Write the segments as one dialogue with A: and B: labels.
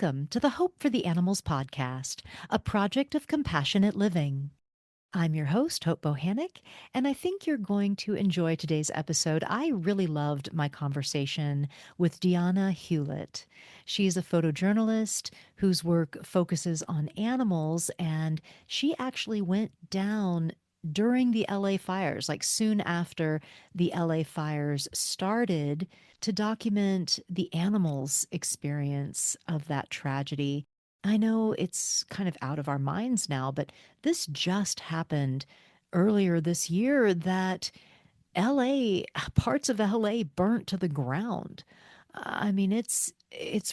A: Welcome to the Hope for the Animals podcast, a project of compassionate living. I'm your host, Hope Bohannick, and I think you're going to enjoy today's episode. I really loved my conversation with Deanna Hulet. She's a photojournalist whose work focuses on animals, and she actually went down during the LA fires, like soon after the LA fires started, to document the animals' experience of that tragedy. I know it's kind of out of our minds now, but this just happened earlier this year that LA, parts of LA burnt to the ground. I mean, it's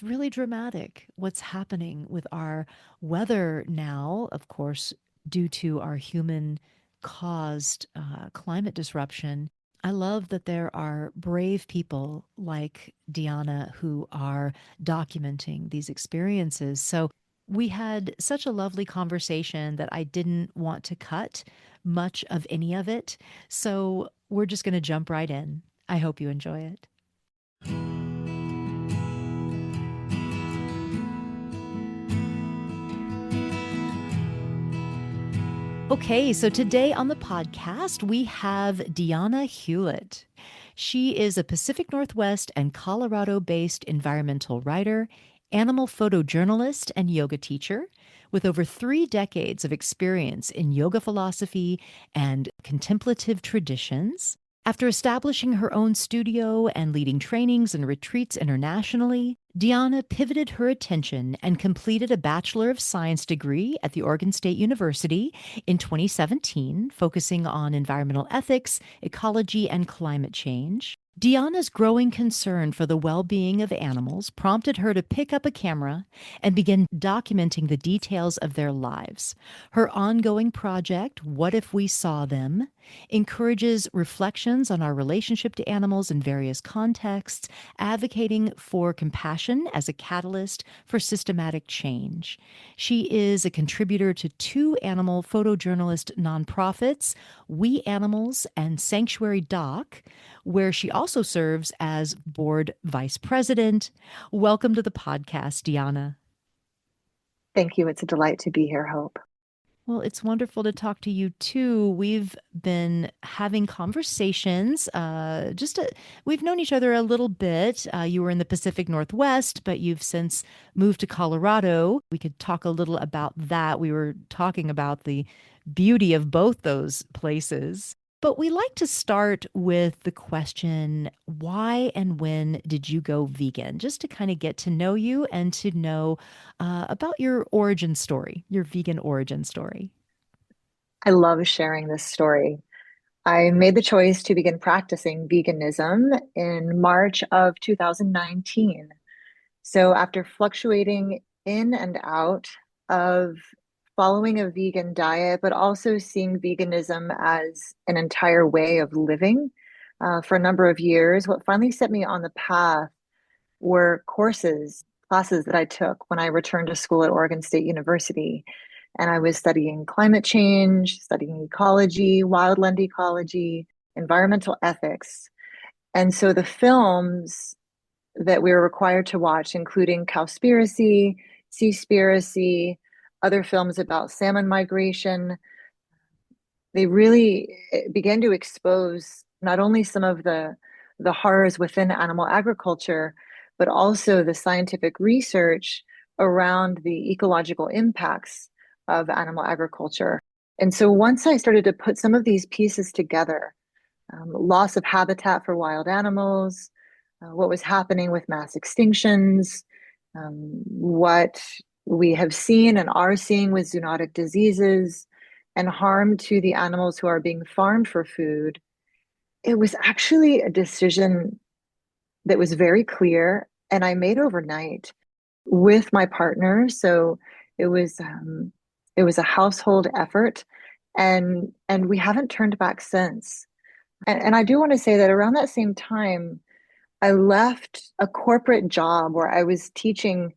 A: really dramatic what's happening with our weather now, of course, due to our human caused climate disruption. I love that there are brave people like Deanna who are documenting these experiences. So we had such a lovely conversation that I didn't want to cut much of any of it. So we're just going to jump right in. I hope you enjoy it. Okay, so today on the podcast, we have Deanna Hulet. She is a Pacific Northwest and Colorado based environmental writer, animal photojournalist, and yoga teacher with over 3 decades of experience in yoga philosophy and contemplative traditions. After establishing her own studio and leading trainings and retreats internationally, Deanna pivoted her attention and completed a Bachelor of Science degree at the Oregon State University in 2017, focusing on environmental ethics, ecology, and climate change. Deanna's growing concern for the well-being of animals prompted her to pick up a camera and begin documenting the details of their lives. Her ongoing project, What If We Saw Them?, encourages reflections on our relationship to animals in various contexts, advocating for compassion as a catalyst for systematic change. She is a contributor to two animal photojournalist nonprofits, We Animals and Sanctuary Doc, where she also serves as board vice president. Welcome to the podcast, Deanna.
B: Thank you. It's a delight to be here, Hope.
A: Well, it's wonderful to talk to you too. We've been having conversations. We've known each other a little bit. You were in the Pacific Northwest, but you've since moved to Colorado. We could talk a little about that. We were talking about the beauty of both those places. But we like to start with the question, why and when did you go vegan? Just to kind of get to know you and to know about your origin story, your vegan origin story.
B: I love sharing this story. I made the choice to begin practicing veganism in March of 2019. So, after fluctuating in and out of following a vegan diet, but also seeing veganism as an entire way of living for a number of years, what finally set me on the path were classes that I took when I returned to school at Oregon State University. And I was studying climate change, studying ecology, wildland ecology, environmental ethics. And so the films that we were required to watch, including Cowspiracy, Seaspiracy, other films about salmon migration, they really began to expose not only some of the horrors within animal agriculture, but also the scientific research around the ecological impacts of animal agriculture. And so once I started to put some of these pieces together, loss of habitat for wild animals, what was happening with mass extinctions, what we have seen and are seeing with zoonotic diseases, and harm to the animals who are being farmed for food, it was actually a decision that was very clear and I made overnight with my partner. So it was it was a household effort, and we haven't turned back since. And I do want to say that around that same time, I left a corporate job where I was teaching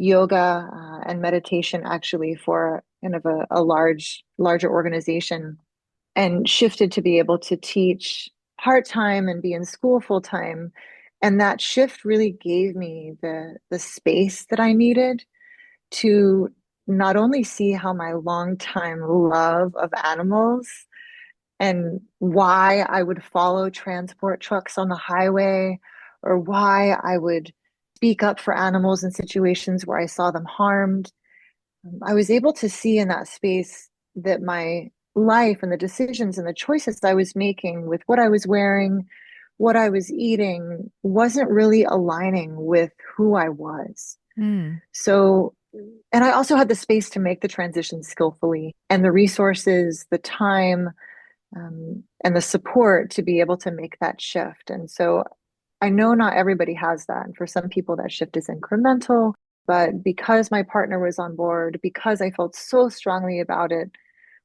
B: yoga and meditation actually for kind of a larger organization, and shifted to be able to teach part-time and be in school full-time. And that shift really gave me the space that I needed to not only see how my longtime love of animals and why I would follow transport trucks on the highway, or why I would speak up for animals in situations where I saw them harmed. I was able to see in that space that my life and the decisions and the choices I was making with what I was wearing, what I was eating, wasn't really aligning with who I was.
A: Mm,
B: So, and I also had the space to make the transition skillfully and the resources, the time, and the support to be able to make that shift. And so I know not everybody has that. And for some people, that shift is incremental. But because my partner was on board, because I felt so strongly about it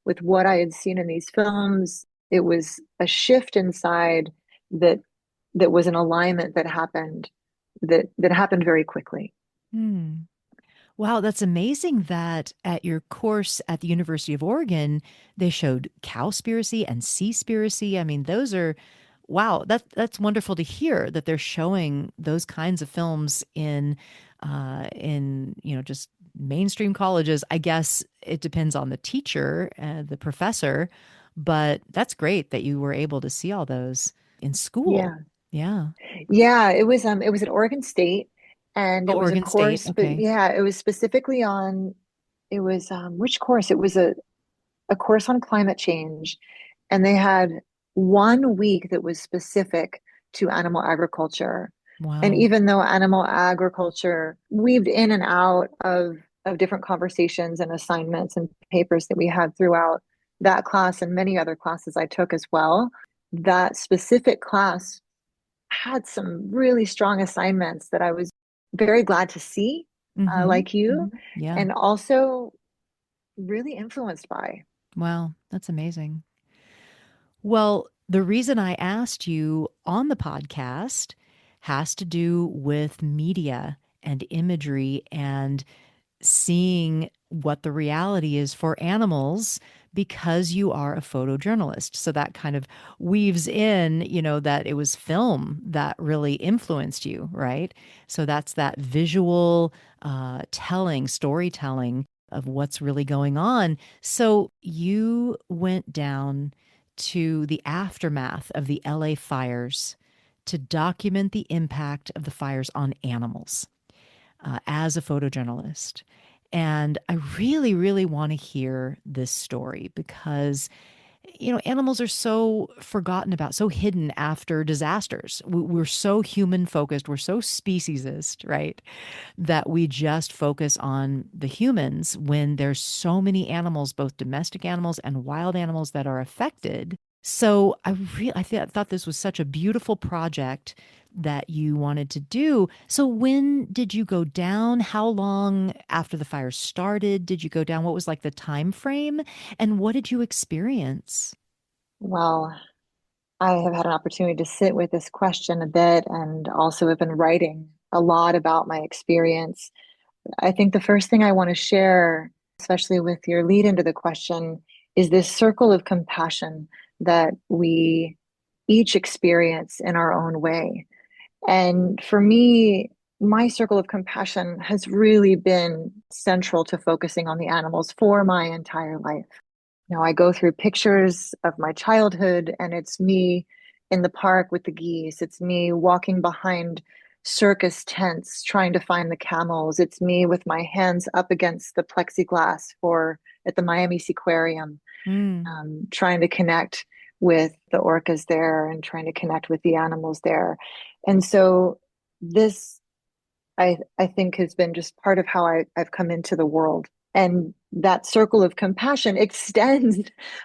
B: with what I had seen in these films, it was a shift inside that was an alignment that happened very quickly.
A: mm. Wow, that's amazing that at your course at the University of Oregon, they showed cowspiracy and seaspiracy. I mean, those are, wow, that's wonderful to hear that they're showing those kinds of films in, just mainstream colleges. I guess it depends on the teacher, the professor, but that's great that you were able to see all those in school.
B: Yeah.
A: Yeah.
B: Yeah, it was at Oregon State, and
A: Oh,
B: it was a
A: Oregon State.
B: course, but
A: Okay.
B: yeah, it was specifically on, it was which course? It was a course on climate change, and they had 1 week that was specific to animal agriculture. And
A: Wow.
B: even though animal agriculture weaved in and out of different conversations and assignments and papers that we had throughout that class and many other classes I took as well, that specific class had some really strong assignments that I was very glad to see,
A: Mm-hmm.
B: like you,
A: Hmm. Yeah.
B: and also really influenced by.
A: Wow. That's amazing. Well, the reason I asked you on the podcast has to do with media and imagery and seeing what the reality is for animals because you are a photojournalist. So that kind of weaves in, that it was film that really influenced you, right? So that's that visual storytelling of what's really going on. So you went down to the aftermath of the LA fires to document the impact of the fires on animals as a photojournalist. And I really, really want to hear this story because, animals are so forgotten about, so hidden after disasters. We're so human focused, we're so speciesist, right? That we just focus on the humans when there's so many animals, both domestic animals and wild animals, that are affected. So I thought this was such a beautiful project that you wanted to do. So when did you go down? How long after the fire started did you go down? What was like the time frame? And what did you experience?
B: Well, I have had an opportunity to sit with this question a bit and also have been writing a lot about my experience. I think the first thing I want to share, especially with your lead into the question, is this circle of compassion that we each experience in our own way. And for me, my circle of compassion has really been central to focusing on the animals for my entire life. I go through pictures of my childhood, and it's me in the park with the geese. It's me walking behind circus tents trying to find the camels. It's me with my hands up against the plexiglass for at the Miami Seaquarium,
A: Mm,
B: trying to connect with the orcas there and trying to connect with the animals there. And so this I think has been just part of how I've come into the world. And that circle of compassion extends,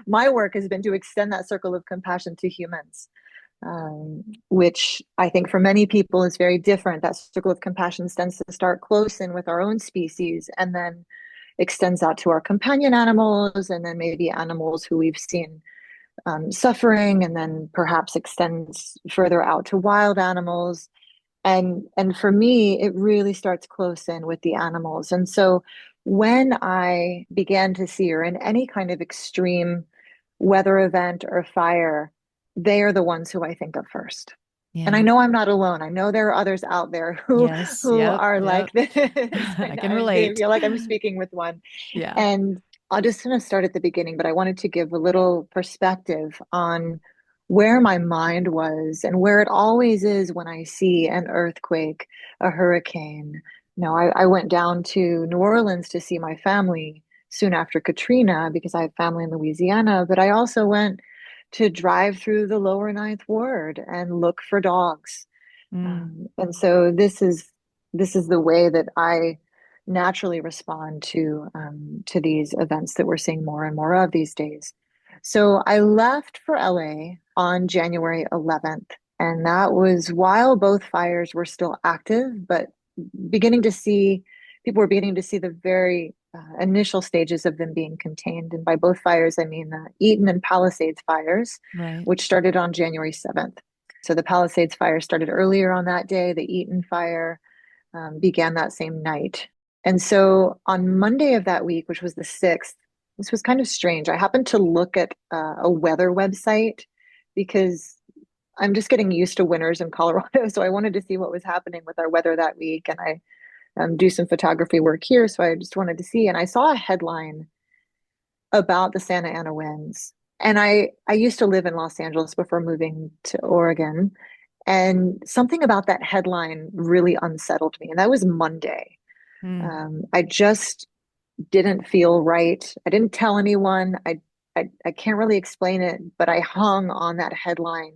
B: my work has been to extend that circle of compassion to humans, which I think for many people is very different. That circle of compassion tends to start close in with our own species and then extends out to our companion animals and then maybe animals who we've seen suffering, and then perhaps extends further out to wild animals. And for me, it really starts close in with the animals. And so when I began to see her in any kind of extreme weather event or fire, they are the ones who I think of first. And I
A: Yeah.
B: know I'm not alone. I know there are others out there who
A: Yes.
B: who
A: Yep.
B: are like
A: Yep.
B: this.
A: I
B: And
A: can
B: I
A: relate.
B: feel like I'm speaking with one.
A: Yeah.
B: And I'll just kind of start at the beginning, but I wanted to give a little perspective on where my mind was and where it always is when I see an earthquake, a hurricane. I went down to New Orleans to see my family soon after Katrina because I have family in Louisiana, but I also went to drive through the lower Ninth Ward and look for dogs.
A: Mm,
B: And so this is the way that I naturally respond to these events that we're seeing more and more of these days. So I left for LA on January 11th, and that was while both fires were still active, but beginning to see people were beginning to see the very initial stages of them being contained. And by both fires, I mean the Eaton and Palisades fires,
A: right.
B: which started on January 7th. So the Palisades fire started earlier on that day. The Eaton fire began that same night. And so on Monday of that week, which was the 6th, this was kind of strange. I happened to look at a weather website because I'm just getting used to winters in Colorado. So I wanted to see what was happening with our weather that week. And I do some photography work here. So I just wanted to see. And I saw a headline about the Santa Ana winds. And I used to live in Los Angeles before moving to Oregon. And something about that headline really unsettled me. And that was Monday.
A: Mm,
B: I just didn't feel right. I didn't tell anyone. I can't really explain it, but I hung on that headline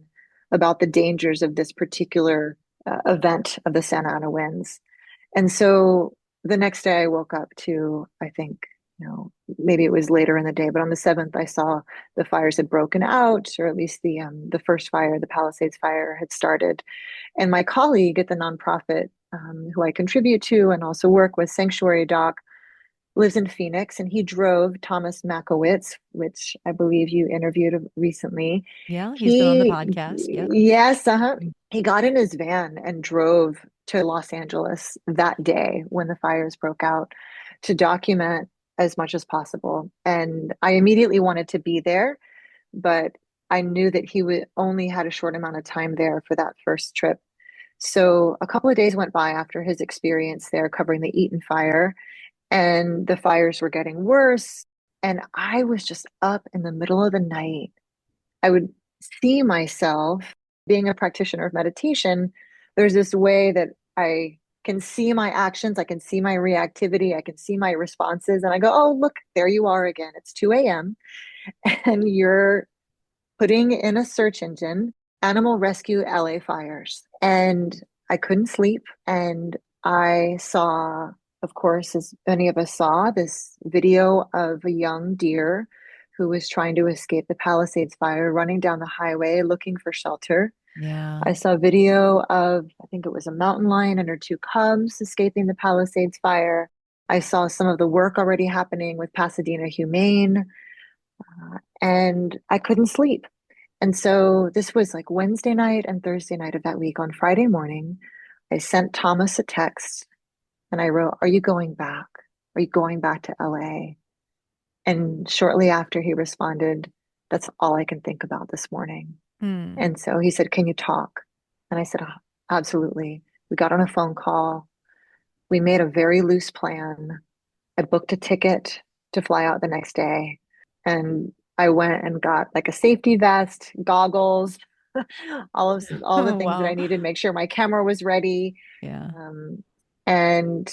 B: about the dangers of this particular event of the Santa Ana winds. And so the next day I woke up to, I think, maybe it was later in the day, but on the 7th, I saw the fires had broken out, or at least the first fire, the Palisades fire, had started. And my colleague at the nonprofit who I contribute to and also work with, Sanctuary Doc, lives in Phoenix, and he drove Thomas Makowitz, which I believe you interviewed recently.
A: yeah, he's been on the
B: He,
A: podcast. Yep.
B: yes, he got in his van and drove to Los Angeles that day when the fires broke out to document as much as possible. And I immediately wanted to be there, but I knew that he would only had a short amount of time there for that first trip. So a couple of days went by after his experience there covering the Eaton fire, and the fires were getting worse. And I was just up in the middle of the night. I would see myself being a practitioner of meditation. There's this way that I can see my actions, I can see my reactivity, I can see my responses, and I go, oh, look, there you are again. It's 2 a.m. and you're putting in a search engine, animal rescue LA fires. And I couldn't sleep. And I saw, of course, as many of us saw, this video of a young deer who was trying to escape the Palisades fire, running down the highway looking for shelter.
A: Yeah.
B: I saw video of, I think it was a mountain lion and her two cubs escaping the Palisades fire. I saw some of the work already happening with Pasadena Humane, and I couldn't sleep. And so this was like Wednesday night and Thursday night of that week. On Friday morning, I sent Thomas a text and I wrote, are you going back? Are you going back to LA? And shortly after he responded, that's all I can think about this morning.
A: Hmm.
B: And so he said, can you talk? And I said, "Oh, absolutely." We got on a phone call. We made a very loose plan. I booked a ticket to fly out the next day. And I went and got like a safety vest, goggles, all the
A: Oh,
B: things that I
A: wow.
B: needed, make sure my camera was ready,
A: Yeah.
B: um, and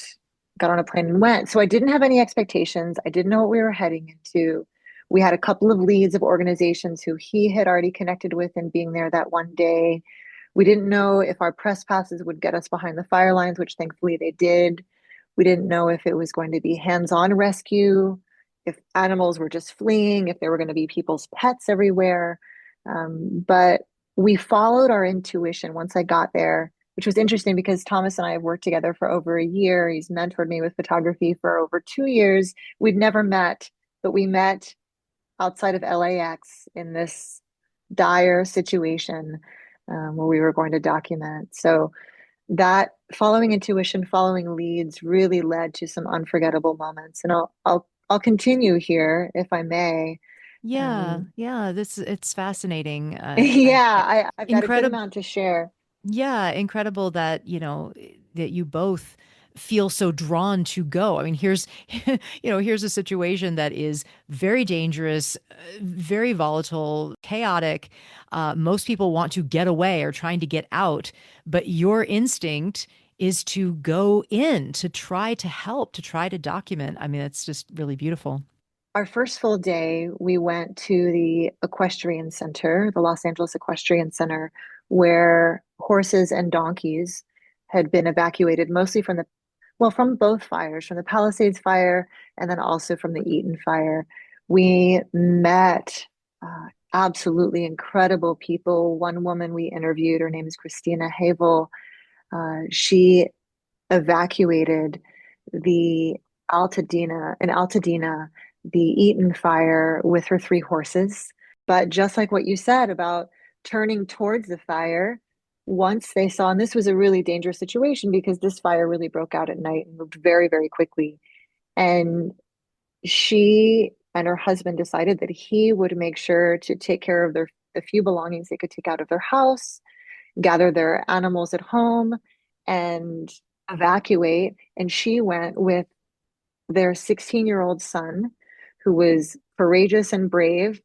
B: got on a plane and went. So I didn't have any expectations. I didn't know what we were heading into. We had a couple of leads of organizations who he had already connected with and being there that one day. We didn't know if our press passes would get us behind the fire lines, which thankfully they did. We didn't know if it was going to be hands-on rescue, if animals were just fleeing, if there were going to be people's pets everywhere. But we followed our intuition once I got there, which was interesting because Thomas and I have worked together for over a year. He's mentored me with photography for over 2 years. We'd never met, but we met outside of LAX in this dire situation where we were going to document. So that following intuition, following leads really led to some unforgettable moments. And I'll continue here if I may.
A: Yeah.
B: Um,
A: Yeah. This it's fascinating.
B: yeah, I've got a good
A: Incredible.
B: amount to share.
A: Yeah, incredible that, that you both feel so drawn to go. I mean, here's, here's a situation that is very dangerous, very volatile, chaotic. Most people want to get away or trying to get out, but your instinct is to go in, to try to help, to try to document. I mean, it's just really beautiful.
B: Our first full day, we went to the equestrian center, the Los Angeles Equestrian Center, where horses and donkeys had been evacuated mostly from from both fires, from the Palisades fire and then also from the Eaton fire. We met absolutely incredible people. One woman we interviewed, her name is Christina Havel. She evacuated the in Altadena, the Eaton fire with her three horses. But just like what you said about turning towards the fire, once they saw, and this was a really dangerous situation because this fire really broke out at night and moved very, very quickly. And she and her husband decided that he would make sure to take care of the few belongings they could take out of their house, gather their animals at home, and evacuate. And she went with their 16-year-old son, who was courageous and brave,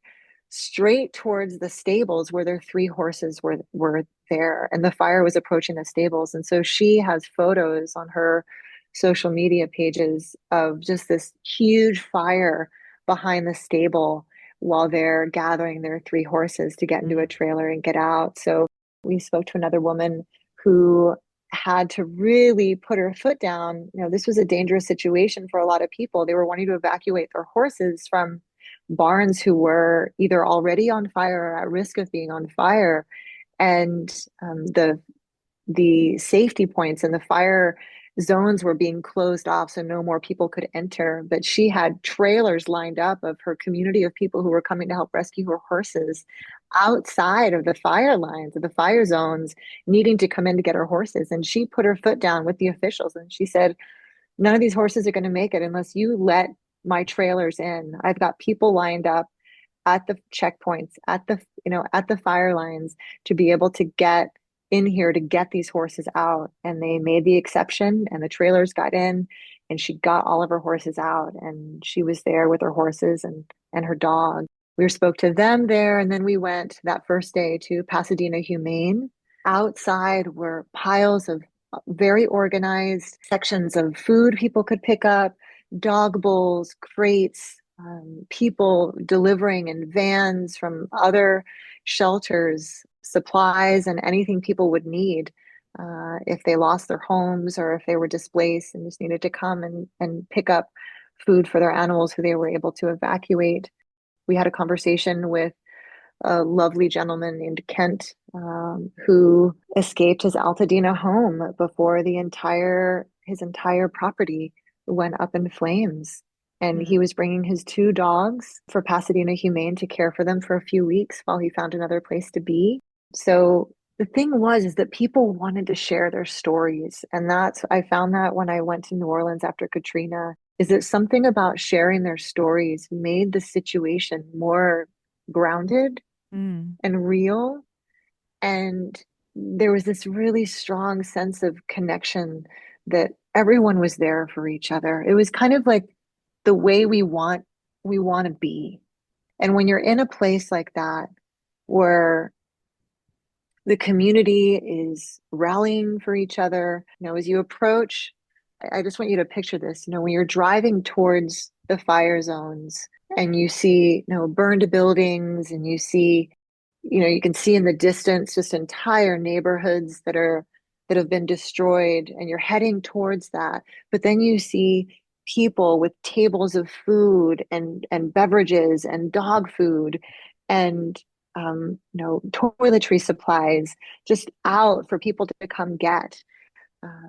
B: straight towards the stables where their three horses were there. And the fire was approaching the stables. And so she has photos on her social media pages of just this huge fire behind the stable while they're gathering their three horses to get into a
A: Mm.
B: trailer and get out. So we spoke to another woman who had to really put her foot down. This was a dangerous situation for a lot of people. They were wanting to evacuate their horses from barns who were either already on fire or at risk of being on fire. And the safety points and the fire zones were being closed off so no more people could enter. But she had trailers lined up of her community of people who were coming to help rescue her horses outside of the fire lines, of the fire zones, needing to come in to get her horses. And she put her foot down with the officials and she said, none of these horses are going to make it unless you let my trailers in. I've got people lined up at the checkpoints, at the fire lines to be able to get in here to get these horses out. And they made the exception and the trailers got in and she got all of her horses out and she was there with her horses and her dog. We spoke to them there and then we went that first day to Pasadena Humane. Outside were piles of very organized sections of food people could pick up, dog bowls, crates, people delivering in vans from other shelters, supplies, and anything people would need if they lost their homes or if they were displaced and just needed to come and pick up food for their animals who they were able to evacuate. We had a conversation with a lovely gentleman named Kent, who escaped his Altadena home before his entire property went up in flames. And he
A: Mm.
B: was bringing his two dogs for Pasadena Humane to care for them for a few weeks while he found another place to be. So the thing was is that people wanted to share their stories. And I found that when I went to New Orleans after Katrina, is that something about sharing their stories made the situation more grounded
A: Mm.
B: and real. And there was this really strong sense of connection that everyone was there for each other. It was kind of like the way we want to be. And when you're in a place like that where the community is rallying for each other, as you approach, I just want you to picture this, when you're driving towards the fire zones and you see, burned buildings and you can see in the distance just entire neighborhoods that have been destroyed and you're heading towards that. But then you see people with tables of food and beverages and dog food and toiletry supplies just out for people to come get.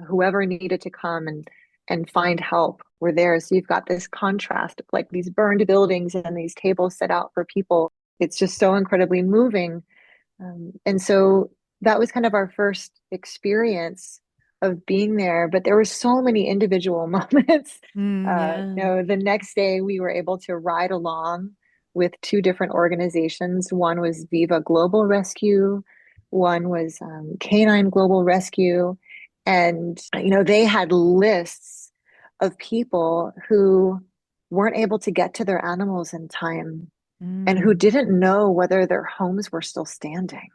B: Whoever needed to come and find help were there. So you've got this contrast of like these burned buildings and these tables set out for people. It's just so incredibly moving. And so that was kind of our first experience of being there. But there were so many individual moments.
A: Mm, yeah.
B: The next day we were able to ride along with two different organizations. One was Viva Global Rescue, one was Canine Global Rescue. And, they had lists of people who weren't able to get to their animals in time and who
A: Mm,
B: didn't know whether their homes were still standing.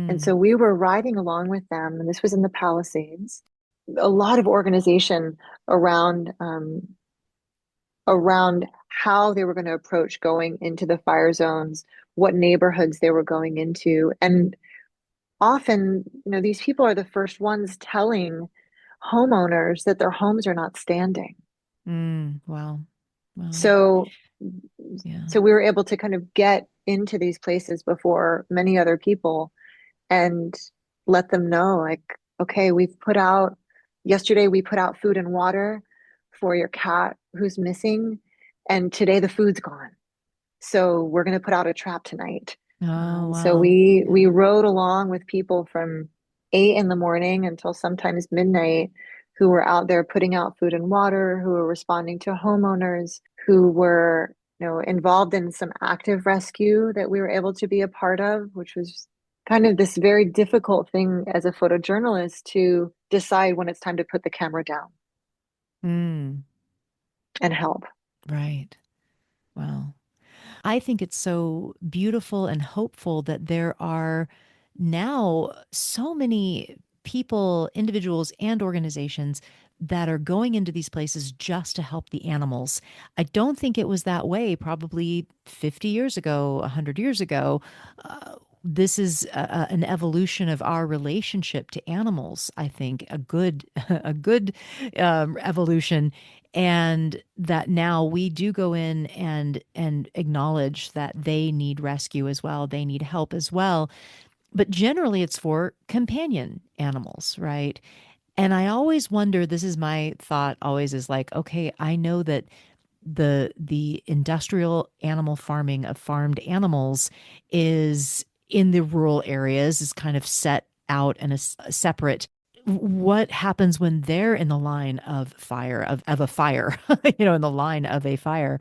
B: And
A: mm,
B: so we were riding along with them, and this was in the Palisades. A lot of organization around around how they were going to approach going into the fire zones, what neighborhoods they were going into, and often, these people are the first ones telling homeowners that their homes are not standing.
A: wow. Wow.
B: So,
A: Yeah.
B: so we were able to kind of get into these places before many other people and let them know, like, okay, yesterday we put out food and water for your cat who's missing, and today the food's gone. So we're going to put out a trap tonight.
A: Oh,
B: So
A: wow.
B: we
A: Yeah.
B: rode along with people from 8 in the morning until sometimes midnight, who were out there putting out food and water, who were responding to homeowners, who were, involved in some active rescue that we were able to be a part of, which was kind of this very difficult thing as a photojournalist to decide when it's time to put the camera down
A: Mm,
B: and help.
A: right. Wow. I think it's so beautiful and hopeful that there are now so many people, individuals, and organizations that are going into these places just to help the animals. I don't think it was that way probably 50 years ago, 100 years ago. This is an evolution of our relationship to animals. I think a good, a good evolution, and that now we do go in and acknowledge that they need rescue as well. They need help as well. But generally, it's for companion animals, right? And I always wonder, this is my thought always is like, okay, I know that the industrial animal farming of farmed animals is in the rural areas is kind of set out and is separate. What happens when they're in the line of fire of a fire, in the line of a fire,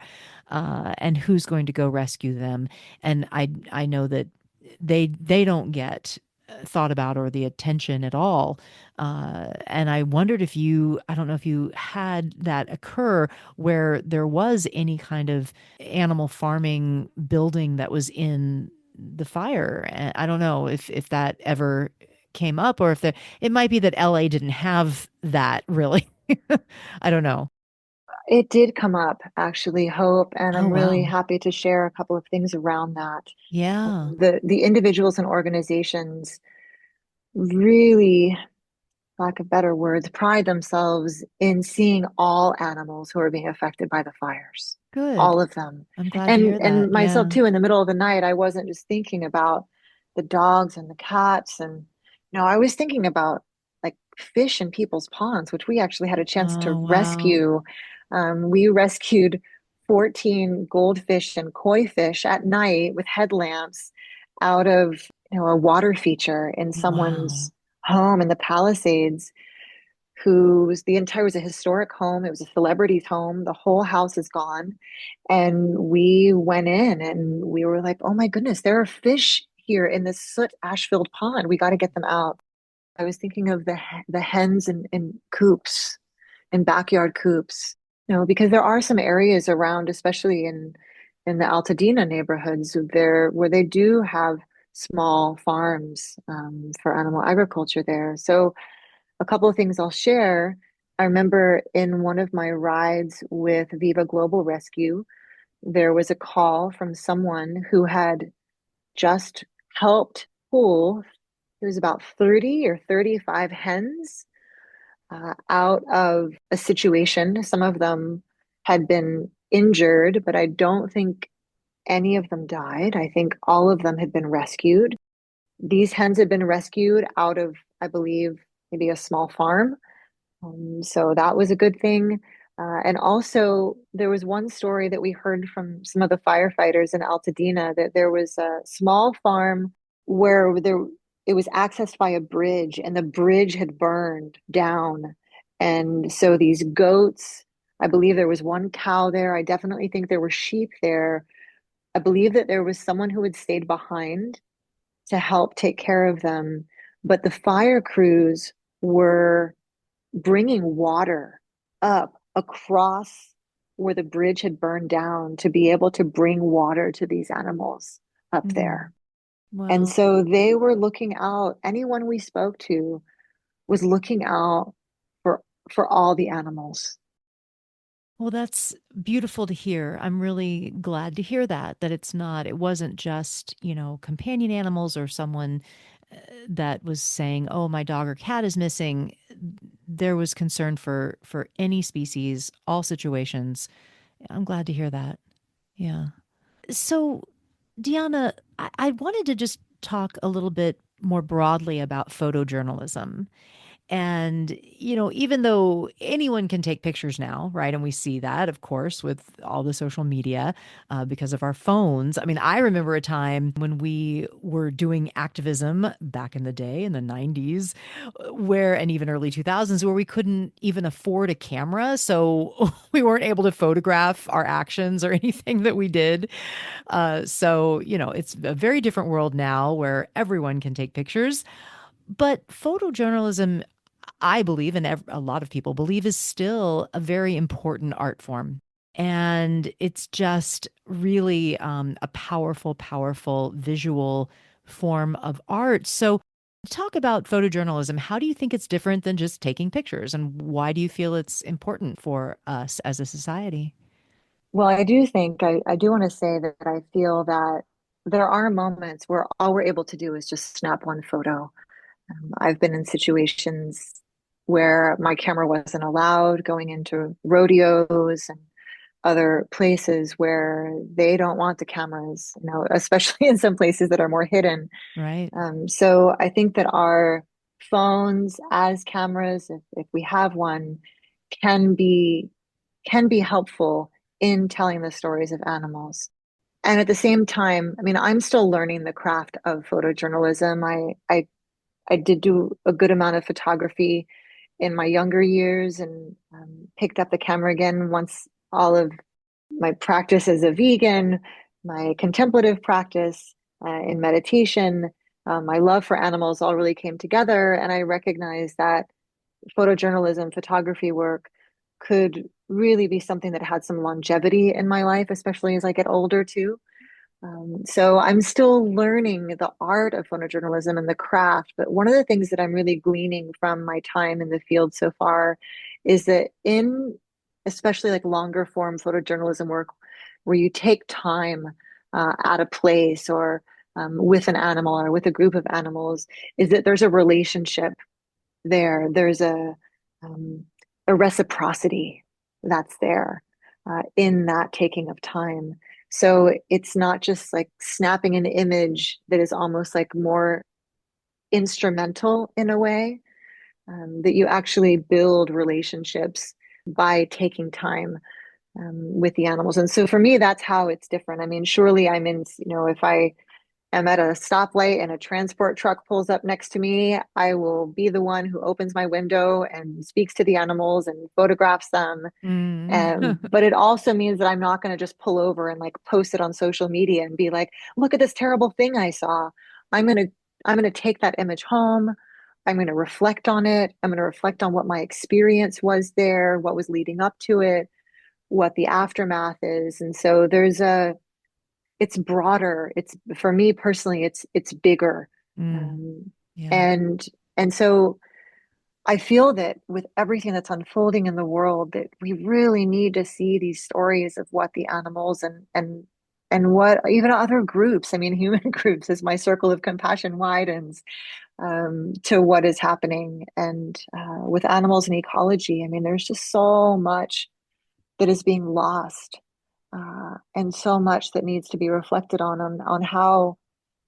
A: and who's going to go rescue them? And I know that they don't get thought about or the attention at all. And I wondered if I don't know if you had that occur where there was any kind of animal farming building that was in the fire. And I don't know if that ever came up or if it might be that LA didn't have that really. I don't know.
B: It did come up, actually, Hope, and
A: Oh,
B: I'm really
A: wow.
B: happy to share a couple of things around that.
A: Yeah.
B: The individuals and organizations really, lack of better words, pride themselves in seeing all animals who are being affected by the fires,
A: Good.
B: all of them.
A: I'm glad to
B: And
A: hear
B: and
A: that.
B: myself
A: Yeah.
B: too, in the middle of the night, I wasn't just thinking about the dogs and the cats and I was thinking about like fish in people's ponds, which we actually had a chance to
A: Oh, wow.
B: rescue. We rescued 14 goldfish and koi fish at night with headlamps out of a water feature in
A: Wow.
B: someone's home in the Palisades, the entire was a historic home. It was a celebrity's home. The whole house is gone. And we went in and we were like, oh my goodness, there are fish here in this soot ash filled pond. We got to get them out. I was thinking of the hens in coops, in backyard coops, because there are some areas around, especially in the Altadena neighborhoods, where they do have small farms for animal agriculture there. So a couple of things I'll share. I remember in one of my rides with Viva Global Rescue, there was a call from someone who had just helped pull, it was about 30 or 35 hens out of a situation. Some of them had been injured, but I don't think any of them died. I think all of them had been rescued. These hens had been rescued out of, I believe, maybe a small farm. So that was a good thing. And also, there was one story that we heard from some of the firefighters in Altadena that there was a small farm where it was accessed by a bridge, and the bridge had burned down. And so these goats, I believe there was one cow there. I definitely think there were sheep there. I believe that there was someone who had stayed behind to help take care of them. But the fire crews were bringing water up across where the bridge had burned down to be able to bring water to these animals up
A: Mm.
B: there. And
A: Well,
B: so they were looking out, anyone we spoke to was looking out for for all the animals.
A: well, that's beautiful to hear. I'm really glad to hear that it wasn't just, companion animals or someone that was saying, "Oh, my dog or cat is missing." There was concern for any species, all situations. I'm glad to hear that. Yeah. So, Deanna, I wanted to just talk a little bit more broadly about photojournalism. And, even though anyone can take pictures now, right? And we see that, of course, with all the social media because of our phones. I mean, I remember a time when we were doing activism back in the day in the 90s, and even early 2000s, where we couldn't even afford a camera. So we weren't able to photograph our actions or anything that we did. So, it's a very different world now where everyone can take pictures. But photojournalism, I believe, and a lot of people believe, is still a very important art form. And it's just really a powerful, powerful visual form of art. So, talk about photojournalism. How do you think it's different than just taking pictures? And why do you feel it's important for us as a society?
B: Well, I do think I do want to say that I feel that there are moments where all we're able to do is just snap one photo. I've been in situations where my camera wasn't allowed going into rodeos and other places where they don't want the cameras, especially in some places that are more hidden.
A: Right.
B: So I think that our phones as cameras, if we have one, can be can be helpful in telling the stories of animals. And at the same time, I mean, I'm still learning the craft of photojournalism. I did do a good amount of photography in my younger years and picked up the camera again once all of my practice as a vegan, my contemplative practice in meditation, my love for animals all really came together. And I recognized that photojournalism, photography work could really be something that had some longevity in my life, especially as I get older too. So I'm still learning the art of photojournalism and the craft. But one of the things that I'm really gleaning from my time in the field so far is that in especially like longer form photojournalism work, where you take time at a place or with an animal or with a group of animals, is that there's a relationship there. There's um, a reciprocity that's there in that taking of time. So it's not just like snapping an image that is almost like more instrumental in a way, that you actually build relationships by taking time with the animals. And so for me, that's how it's different. I mean, surely if I'm at a stoplight and a transport truck pulls up next to me, I will be the one who opens my window and speaks to the animals and photographs them.
A: Mm.
B: But it also means that I'm not going to just pull over and like post it on social media and be like, look at this terrible thing I saw. I'm going to I'm going to take that image home. I'm going to reflect on it. I'm going to reflect on what my experience was there, what was leading up to it, what the aftermath is. And so it's broader. It's for me personally, it's bigger.
A: Mm.
B: Um,
A: Yeah.
B: and and so I feel that with everything that's unfolding in the world, that we really need to see these stories of what the animals and what even other groups, I mean, human groups, as my circle of compassion widens to what is happening. And with animals and ecology, I mean, there's just so much that is being lost, and so much that needs to be reflected on how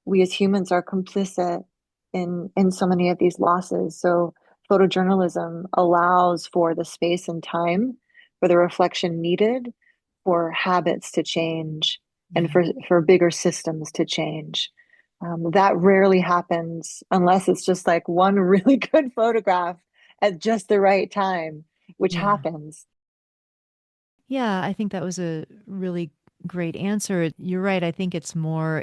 B: we as humans are complicit in so many of these losses. So photojournalism allows for the space and time for the reflection needed for habits to change and
A: Yeah.
B: for bigger systems to change. That rarely happens unless it's just like one really good photograph at just the right time, which
A: Yeah.
B: happens.
A: Yeah, I think that was a really great answer. You're right. I think it's more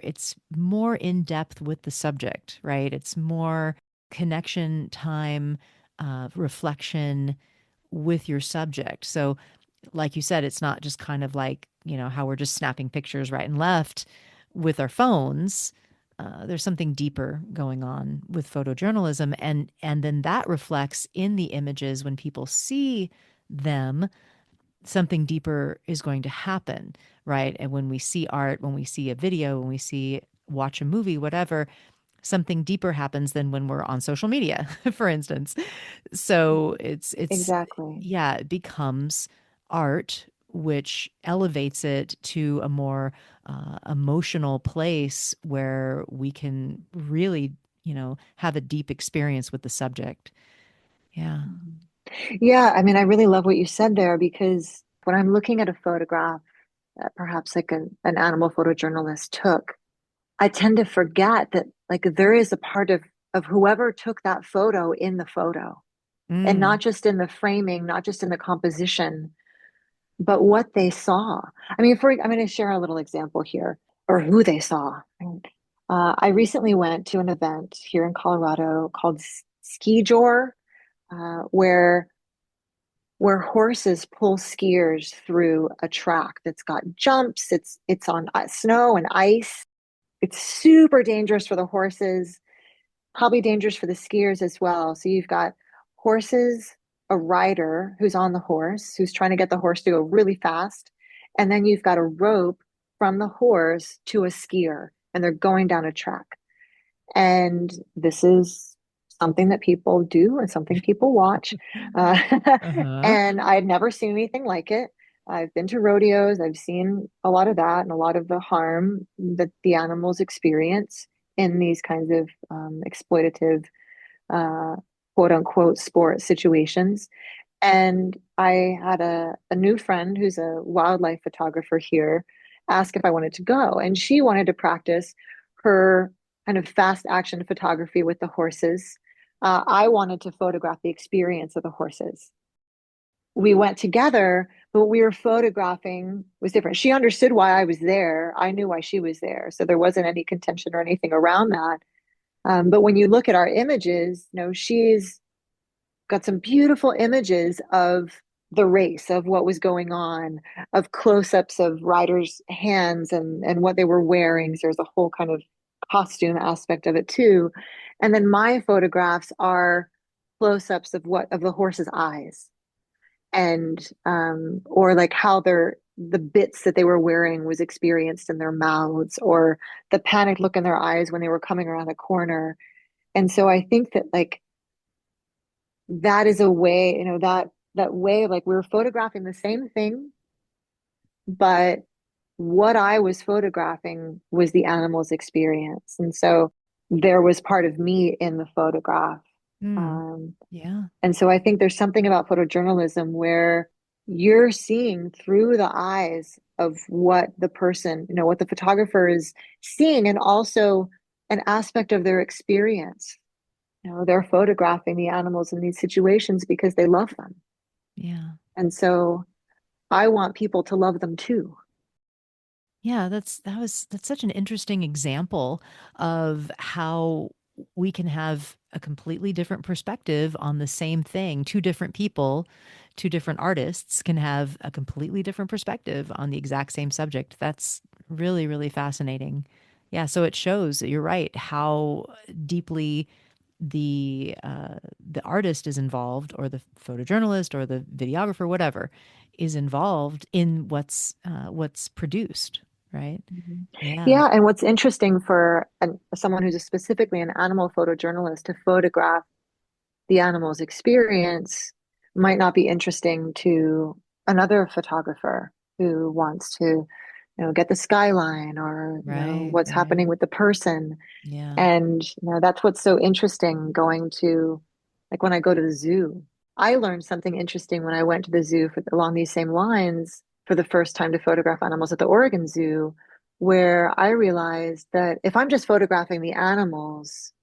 A: in depth with the subject, right? It's more connection time, reflection with your subject. So, like you said, it's not just kind of like, how we're just snapping pictures right and left with our phones. There's something deeper going on with photojournalism, and then that reflects in the images when people see them. Something deeper is going to happen, right? And when we see art, when we see a video, when we see watch a movie, whatever, something deeper happens than when we're on social media, for instance. So it's
B: Exactly.
A: yeah, it becomes art, which elevates it to a more emotional place where we can really, have a deep experience with the subject. Yeah.
B: Mhm. Yeah, I mean, I really love what you said there because when I'm looking at a photograph that perhaps like an animal photojournalist took, I tend to forget that like there is a part of whoever took that photo in the photo and not
A: Mm.
B: just in the framing, not just in the composition, but what they saw. I mean, I'm going to share a little example here or who they saw. I recently went to an event here in Colorado called Ski Jor, where horses pull skiers through a track that's got jumps. It's on snow and ice. It's super dangerous for the horses, probably dangerous for the skiers as well. So you've got horses, a rider who's on the horse, who's trying to get the horse to go really fast. And then you've got a rope from the horse to a skier, and they're going down a track. And this is something that people do and something people watch. Uh,
A: Uh-huh.
B: and I'd never seen anything like it. I've been to rodeos, I've seen a lot of that and a lot of the harm that the animals experience in these kinds of exploitative, uh, quote unquote, sport situations. And I had a new friend who's a wildlife photographer here ask if I wanted to go. And she wanted to practice her kind of fast action photography with the horses. I wanted to photograph the experience of the horses. We went together, but what we were photographing was different. She understood why I was there. I knew why she was there. So there wasn't any contention or anything around that. But when you look at our images, she's got some beautiful images of the race, of what was going on, of close-ups of riders' hands and what they were wearing. So there's a whole kind of costume aspect of it too. And then my photographs are close-ups of the horse's eyes and or like how the bits that they were wearing was experienced in their mouths or the panicked look in their eyes when they were coming around a corner. And so I think that like that is a way, that way of like we were photographing the same thing, but what I was photographing was the animal's experience. And so there was part of me in the photograph.
A: Mm.
B: Um,
A: Yeah.
B: and so I think there's something about photojournalism where you're seeing through the eyes of what the person, what the photographer is seeing, and also an aspect of their experience. They're photographing the animals in these situations because they love them.
A: Yeah.
B: And so I want people to love them too.
A: Yeah, that's such an interesting example of how we can have a completely different perspective on the same thing. Two different people, two different artists can have a completely different perspective on the exact same subject. That's really, really fascinating. Yeah, so it shows, you're right, how deeply the artist is involved, or the photojournalist, or the videographer, whatever, is involved in what's produced, right?
B: Mhm.
A: Yeah.
B: Yeah, and what's interesting for someone who's specifically an animal photojournalist to photograph the animal's experience might not be interesting to another photographer who wants to, get the skyline or,
A: Right,
B: what's
A: right.
B: happening with the person.
A: Yeah.
B: And, that's what's so interesting going to, like when I go to the zoo. I learned something interesting when I went to the zoo along these same lines for the first time to photograph animals at the Oregon Zoo, where I realized that if I'm just photographing the animals,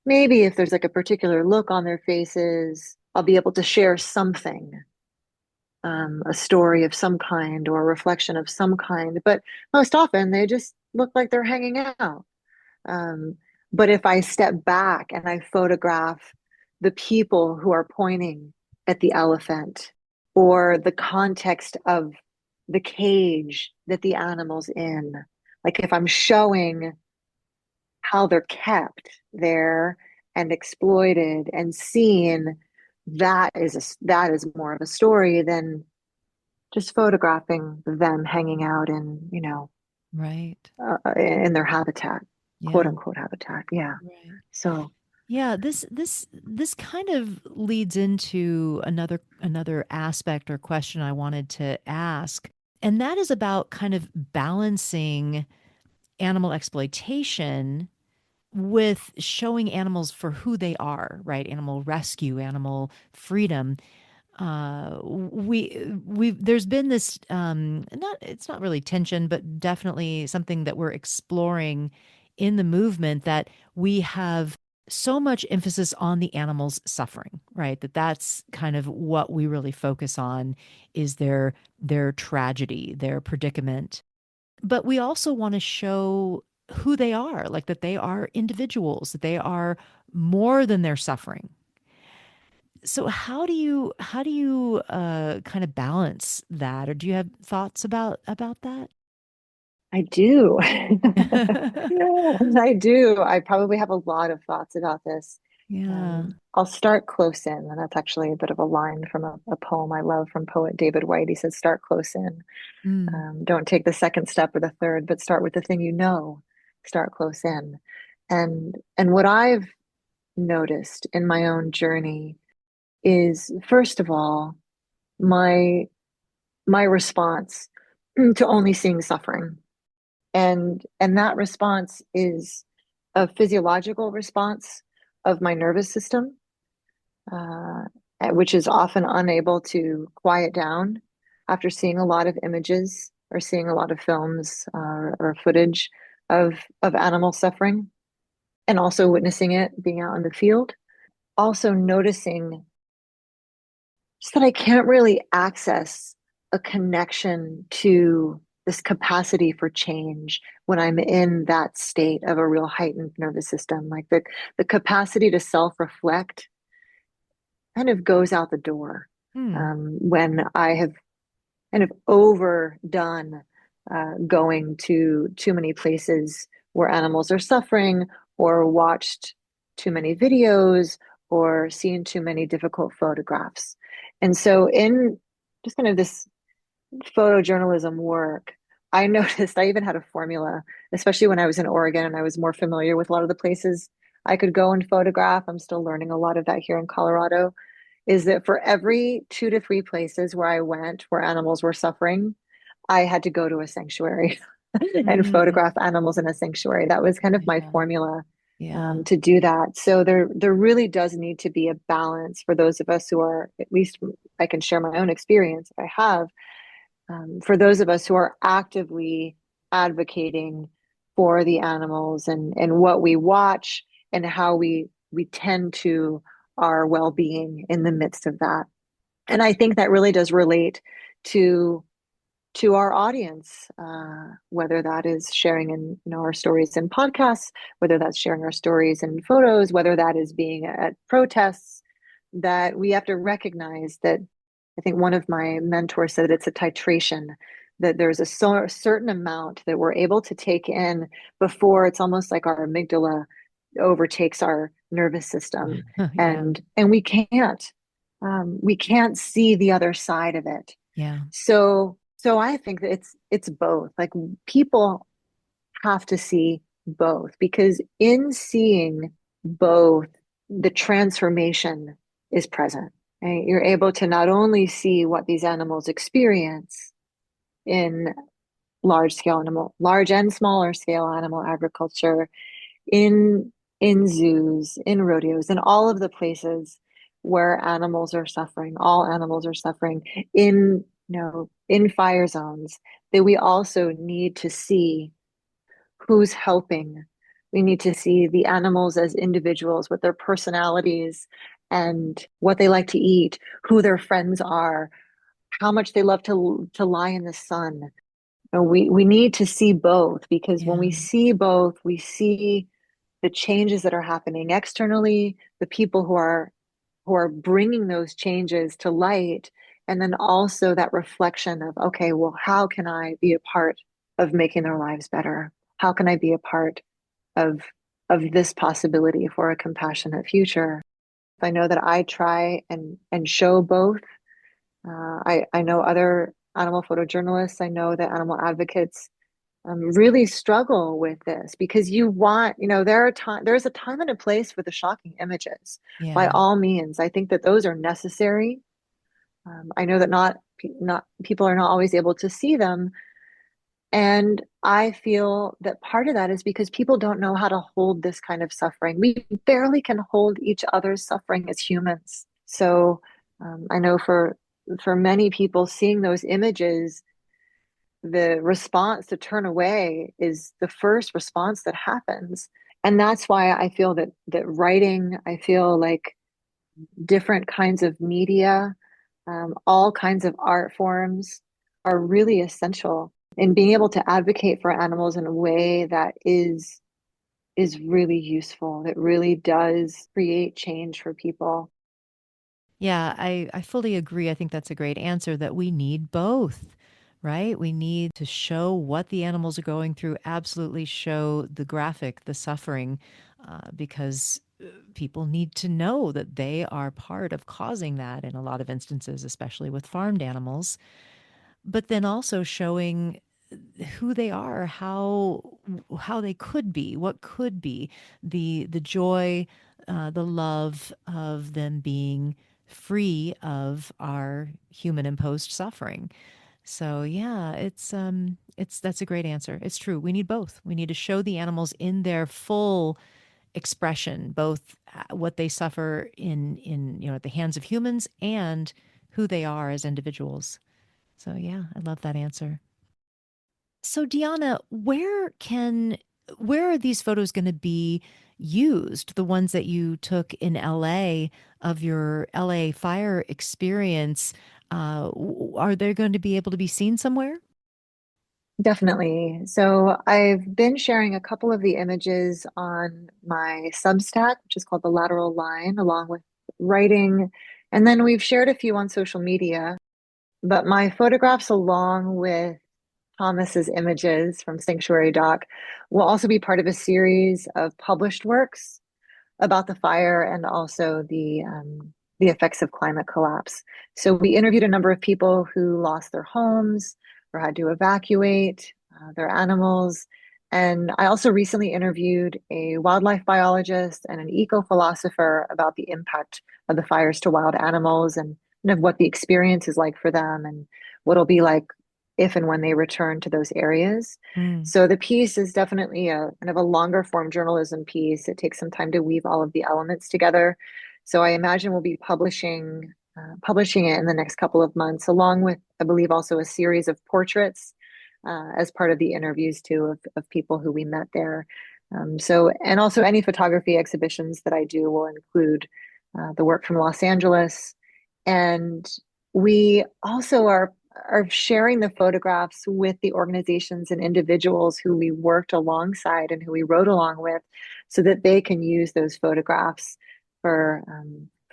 B: maybe if there's like a particular look on their faces, I'll be able to share something. a story of some kind or a reflection of some kind. But most often they just look like they're hanging out. Um, but if I step back and I photograph the people who are pointing at the elephant or the context of the cage that the animal's in, like if I'm showing how they're kept there and exploited and seen, that is more of a story than just photographing them hanging out in,
A: Right.
B: in their habitat, quote
A: Yeah.
B: unquote habitat. Yeah.
A: Right.
B: So
A: Yeah, this kind of leads into another aspect or question I wanted to ask, and that is about kind of balancing animal exploitation with showing animals for who they are, right? Animal rescue, animal freedom. We've there's been this not it's not really tension, but definitely something that we're exploring in the movement, that we have so much emphasis on the animals suffering, right? That's kind of what we really focus on, is their tragedy, their predicament. But we also want to show who they are, like that they are individuals, that they are more than their suffering. So how do you kind of balance that, or do you have thoughts about that?
B: I do. I do. I probably have a lot of thoughts about this.
A: Yeah.
B: I'll start close in, and that's actually a bit of a line from a poem I love from poet David White. He says, "Start close in.
A: Mm.
B: Don't take the second step or the third, but start with the thing you know. Start close in." And what I've noticed in my own journey is, first of all, my my response to only seeing suffering. And that response is a physiological response of my nervous system, uh, which is often unable to quiet down after seeing a lot of images or seeing a lot of films or footage of animal suffering, and also witnessing it, being out in the field. Also noticing just that I can't really access a connection to this capacity for change when I'm in that state of a real heightened nervous system. Like the capacity to self-reflect kind of goes out the door
A: Hmm.
B: when I have kind of overdone going to too many places where animals are suffering, or watched too many videos, or seen too many difficult photographs. And so, in just kind of this photojournalism work, I noticed I even had a formula, especially when I was in Oregon and I was more familiar with a lot of the places I could go and photograph. I'm still learning a lot of that here in Colorado. Is that for every 2 to 3 places where I went where animals were suffering, I had to go to a sanctuary and
A: Mm.
B: photograph animals in a sanctuary. That was kind of my
A: Yeah.
B: formula
A: Yeah.
B: to do that. So there really does need to be a balance for those of us who are, at least I can share my own experience if I have, for those of us who are actively advocating for the animals and what we watch and how we tend to our well-being in the midst of that. And I think that really does relate to our audience, whether that is sharing in our stories in podcasts, whether that's sharing our stories in photos, whether that is being at protests, that we have to recognize that. I think one of my mentors said it's a titration, that there's a certain amount that we're able to take in before it's almost like our amygdala overtakes our nervous system,
A: Yeah.
B: and we can't see the other side of it.
A: Yeah.
B: So I think that it's both. Like, people have to see both, because in seeing both, the transformation is present. Right? You're able to not only see what these animals experience in large and smaller scale animal agriculture, in zoos, in rodeos, in all of the places where animals are suffering, all animals are suffering, in in fire zones, that we also need to see who's helping. We need to see the animals as individuals with their personalities and what they like to eat, who their friends are, how much they love to lie in the sun. And we need to see both, because when
A: Yeah.
B: we see both, we see the changes that are happening externally, the people who are bringing those changes to light, and then also that reflection of, okay, well, how can I be a part of making their lives better? How can I be a part of this possibility for a compassionate future? I know that I try and show both. I know other animal photojournalists. I know that animal advocates really struggle with this, because you want, there's a time and a place for the shocking images. By
A: Yeah.
B: all means, I think that those are necessary. I know that not people are not always able to see them, and I feel that part of that is because people don't know how to hold this kind of suffering. We barely can hold each other's suffering as humans. So I know for many people, seeing those images, the response to turn away is the first response that happens. And that's why I feel that writing, I feel like different kinds of media, all kinds of art forms are really essential in being able to advocate for animals in a way that is really useful, that really does create change for people.
A: Yeah, I fully agree. I think that's a great answer that we need both, right? We need to show what the animals are going through, absolutely show the graphic, the suffering, because people need to know that they are part of causing that in a lot of instances, especially with farmed animals. But then also showing who they are, how they could be, what could be the joy, the love of them being free of our human imposed suffering. So yeah, it's that's a great answer. It's true. We need both. We need to show the animals in their full expression, both what they suffer in at the hands of humans and who they are as individuals. So yeah, I love that answer. So Deanna, where are these photos going to be used? The ones that you took in LA of your LA fire experience, are they going to be able to be seen somewhere?
B: Definitely. So I've been sharing a couple of the images on my Substack, which is called The Lateral Line, along with writing. And then we've shared a few on social media. But my photographs, along with Thomas's images from Sanctuary Doc, will also be part of a series of published works about the fire and also the effects of climate collapse. So we interviewed a number of people who lost their homes or had to evacuate their animals. And I also recently interviewed a wildlife biologist and an eco-philosopher about the impact of the fires to wild animals, and kind of what the experience is like for them, and what it'll be like if and when they return to those areas.
A: Mm.
B: So the piece is definitely a kind of a longer form journalism piece. It takes some time to weave all of the elements together. So I imagine we'll be publishing it in the next couple of months, along with, I believe, also a series of portraits as part of the interviews too of people who we met there. And also any photography exhibitions that I do will include the work from Los Angeles. And we also are sharing the photographs with the organizations and individuals who we worked alongside and who we wrote along with, so that they can use those photographs for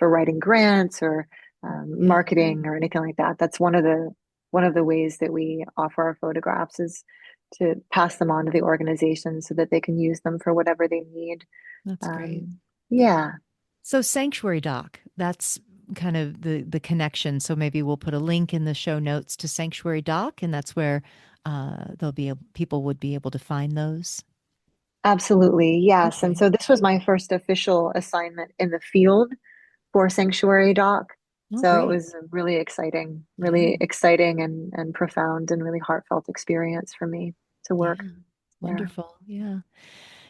B: writing grants or
A: Yeah.
B: marketing or anything like that. That's one of the ways that we offer our photographs, is to pass them on to the organization so that they can use them for whatever they need.
A: That's great.
B: Yeah,
A: So Sanctuary Doc, that's kind of the connection. So maybe we'll put a link in the show notes to Sanctuary Doc, and that's where people would be able to find those.
B: absolutely. Yes. And
A: Okay.
B: so this was my first official assignment in the field for Sanctuary Doc.
A: Oh,
B: So it
A: great.
B: was
A: Yeah.
B: really exciting and profound and really heartfelt experience for me to work
A: Yeah.
B: there.
A: Wonderful. Yeah.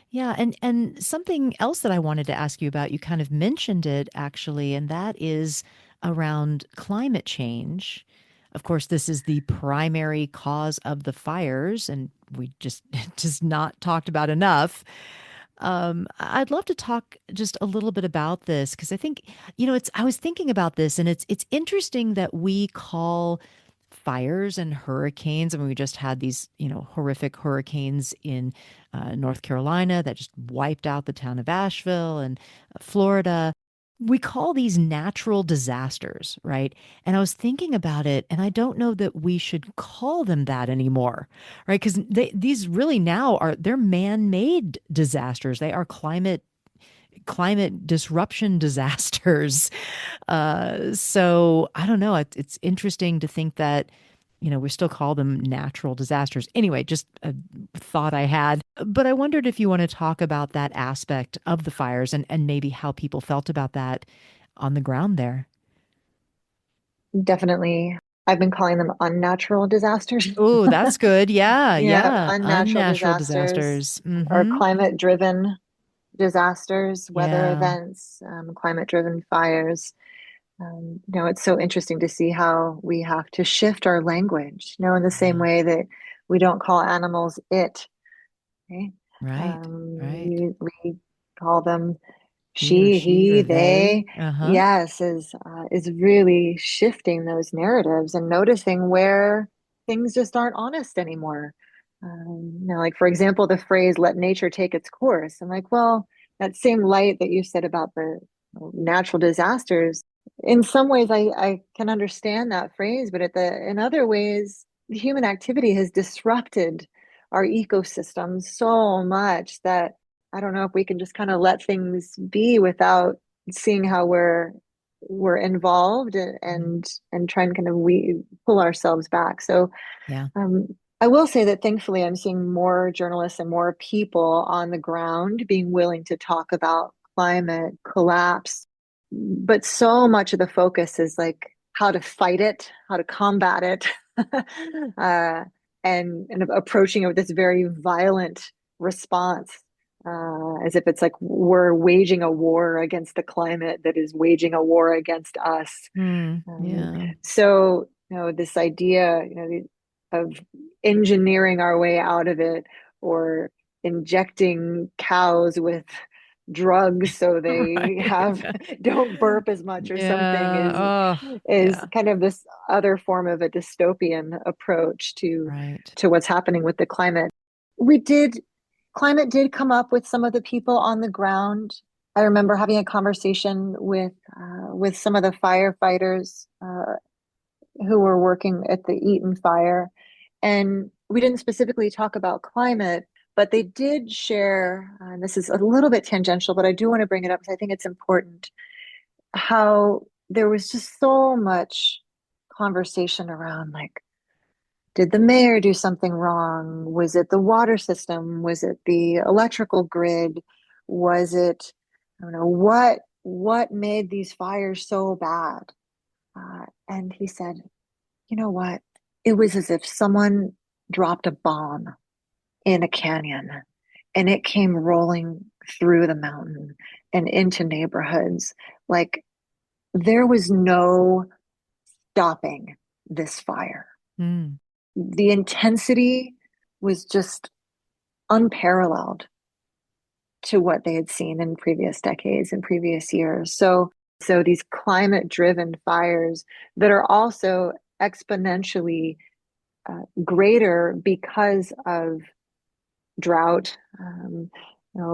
A: Yeah, and something else that I wanted to ask you about, you kind of mentioned it actually, and that is around climate change. Of course, this is the primary cause of the fires, and we just just not talked about enough. I'd love to talk just a little bit about this because I think, it's I was thinking about this, and it's interesting that we call fires and hurricanes. I mean, we just had these, horrific hurricanes in North Carolina that just wiped out the town of Asheville and Florida. We call these natural disasters, right? And I was thinking about it, and I don't know that we should call them that anymore, right? Because these really now they're man-made disasters. They are climate disruption disasters. So I don't know. It's interesting to think that, we still call them natural disasters. Anyway, just a thought I had. But I wondered if you want to talk about that aspect of the fires and maybe how people felt about that on the ground there.
B: Definitely. I've been calling them unnatural disasters.
A: Oh, that's good. Yeah,
B: Yeah,
A: yeah.
B: unnatural
A: Unnatural
B: disasters
A: disasters.
B: or
A: Mm-hmm.
B: climate-driven disasters, weather
A: Yeah,
B: events, climate-driven fires. It's so interesting to see how we have to shift our language, in the same
A: yeah.
B: way that we don't call animals it, okay?
A: Right, right.
B: We call them
A: He or
B: she,
A: she
B: he,
A: or they.
B: they.
A: Uh-huh.
B: Yes, is really shifting those narratives and noticing where things just aren't honest anymore. Like for example, the phrase "let nature take its course." I'm like, well, that same light that you said about the natural disasters. In some ways, I can understand that phrase, but in other ways, human activity has disrupted our ecosystems so much that I don't know if we can just kind of let things be without seeing how we're involved
A: Mhm.
B: and try and kind of we pull ourselves back. So
A: Yeah.
B: um, I will say that thankfully I'm seeing more journalists and more people on the ground being willing to talk about climate collapse. But so much of the focus is like how to fight it, how to combat it, uh, and approaching it with this very violent response, as if it's like we're waging a war against the climate that is waging a war against us. Um,
A: Yeah.
B: so, this idea, of engineering our way out of it or injecting cows with drugs so they
A: Right.
B: have don't burp as much or something
A: Yeah. Oh,
B: is
A: yeah.
B: kind of this other form of a dystopian approach
A: Right.
B: to what's happening with the climate. We did Climate did come up with some of the people on the ground. I remember having a conversation with some of the firefighters who were working at the Eaton fire, and we didn't specifically talk about climate, but they did share, and this is a little bit tangential, but I do want to bring it up because I think it's important, how there was just so much conversation around like, did the mayor do something wrong? Was it the water system? Was it the electrical grid? Was it, I don't know, what made these fires so bad? And he said, you know what? It was as if someone dropped a bomb in a canyon and it came rolling through the mountain and into neighborhoods. Like there was no stopping this fire.
A: Mm.
B: The intensity was just unparalleled to what they had seen in previous decades and previous years. So these climate driven fires that are also exponentially greater because of drought,